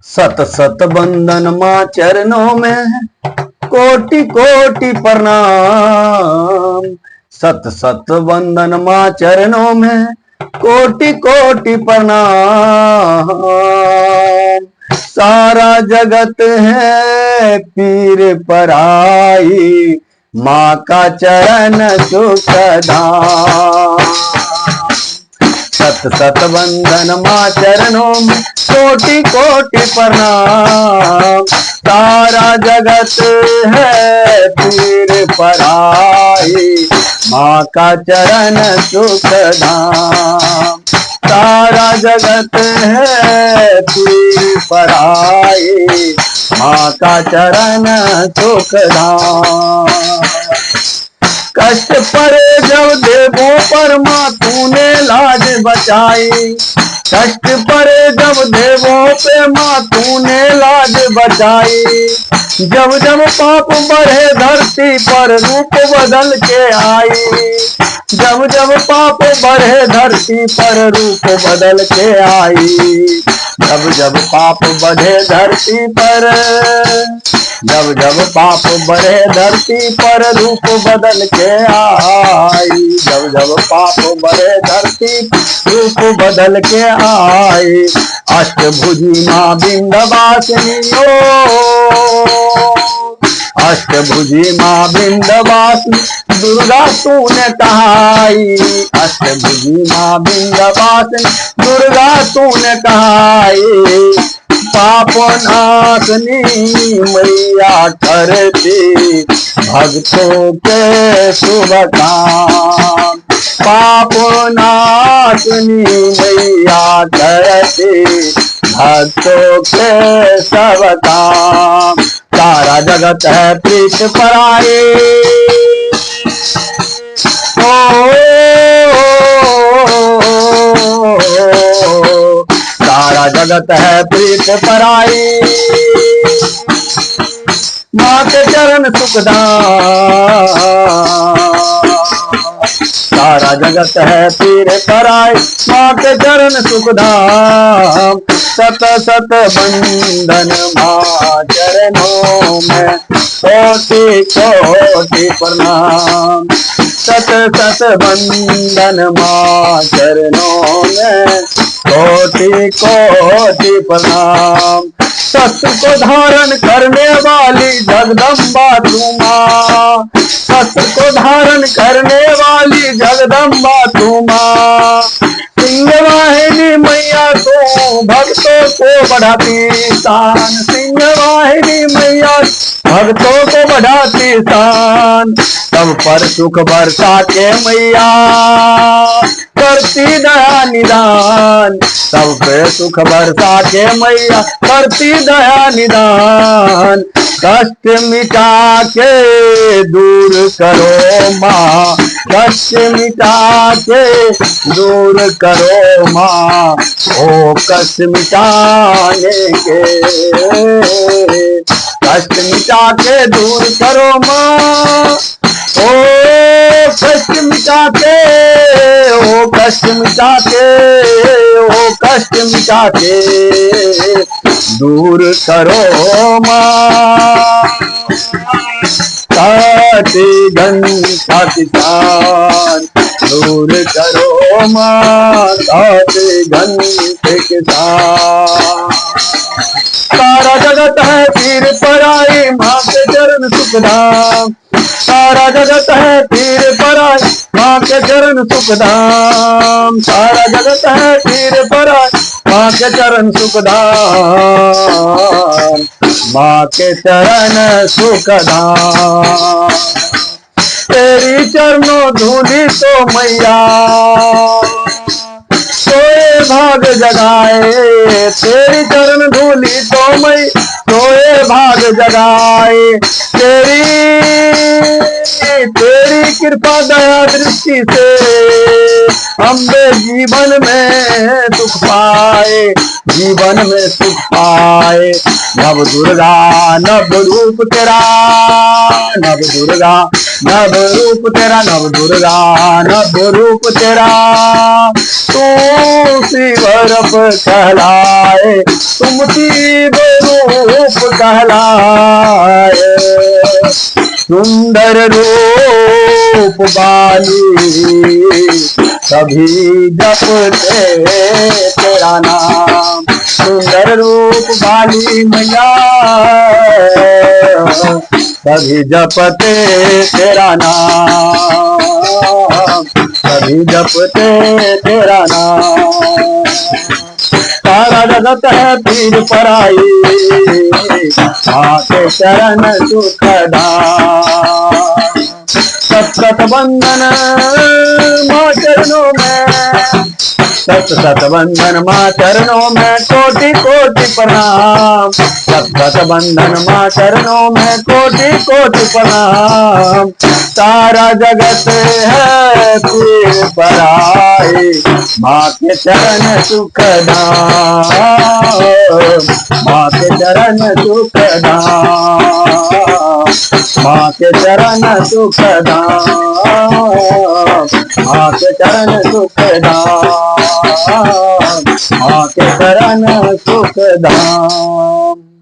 सत सत बंदन माँ चरणों में कोटि कोटि प्रणाम। सत सत वंदन माँ चरणों में कोटि कोटि प्रणाम। सारा जगत है पीर पराई, माँ का चरण सुखधाम। सत सत वंदन माँ चरणों में कोटि कोटि प्रणाम। सारा जगत है पीर पराई, माँ का चरण सुखधाम। सारा जगत है पीर पराई, माँ का चरण सुखधाम। कष्ट परे जब देवों पर माँ तूने लाज बचाई। कष्ट परे जब देवों पे माँ तूने लाज बचाई। जब जब पाप बढ़े धरती पर रूप बदल के आई। जब जब पाप बढ़े धरती पर रूप बदल के आई। जब जब पाप बढ़े धरती पर, जब जब पाप बढ़े धरती पर रूप बदल के आई। जब जब पाप बढ़े धरती रूप बदल के आई। अष्टभुजी माँ विंध्यवासिनी अष्टभुजी माँ विंध्यवासिनी दुर्गा तूने कहाई। अष्टभुजी माँ विंध्यवासिनी दुर्गा तूने कहाई। पाप नाशनी मैया करती भक्तों के शुभ काम। पाप नाशनी मैया करती भक्तों के सब काम। सारा जगत है प्रीत पराई, सारा जगत है प्रीत पराई। माँ के चरण सुखधाम। सारा जगत है पीर पराई, माँ के चरण सुखधाम। सत सत बंदन माँ चरणों में कोटि कोटि प्रणाम। सत सत बंदन माँ चरणों में कोटि कोटि प्रणाम। सत्य को धारण करने वाली जगदम्बा तू माँ। सत्य को धारण करने वाली जगदम्बा तू माँ। सिंहवाहिनी मैया तू भक्तों को बढ़ाती शान। सिंहवाहिनी मैया भक्तों को बढ़ाती शान। सब पर सुख बरसा के मैया करती दया निदान। सब पे सुख बरसा के मैया करती दया निदान। कष्ट मिटा के दूर करो माँ। कष्ट मिटा के दूर करो माँ। ओ कष्ट मिटाने के, कष्ट मिटा के दूर करो माँ। ओ कष्ट मिटा के, ओ कष्ट मिटा के, ओ कष्ट मिटा के दूर करो माँ। साथी घंटा किसान दूर करो माँ। साथी घंटे किसान। सारा जगत है पीर पराई, माँ के चरण सुखधाम। सारा जगत है पीर पराई, माँ के चरण सुखधाम। सारा जगत है पीर पराई, माँ के चरण सुखधाम। माँ के चरण सुखधाम। तेरी चरणों धूली तो मैया सोए भाग जगाए। तेरी चरण धूली तो मैं सोए भाग जगाए। तेरी कृपा दया दृष्टि से अम्बे जीवन में सुख पाए। जीवन में सुख पाए। नव दुर्गा नव रूप तेरा, नव दुर्गा नव रूप तेरा नव दुर्गा, नव रूप तेरा तू शिव रूप कहलाए, तुम शिव रूप कहलाए। सुंदर रूप वाली सभी जपते तेरा नाम, सुंदर रूप वाली मैया सभी जपते तेरा नाम, सभी जपते तेरा नाम। सारा जगत है पीर पराई, माँ के चरण सुखदान। सत सत बंधन माँ चरणों में, सत सत बंधन माँ चरणों में कोटि कोटि प्रणाम। सत सत बंधन माँ चरणों में कोटि कोटि प्रणाम। सारा जगत है पीर पराई, माँ के चरण सुखदाम, माँ के चरण सुखदाम, माँ के चरण सुखदाम, माँ के चरण सुखदाम, माँ के चरण सुखदाम।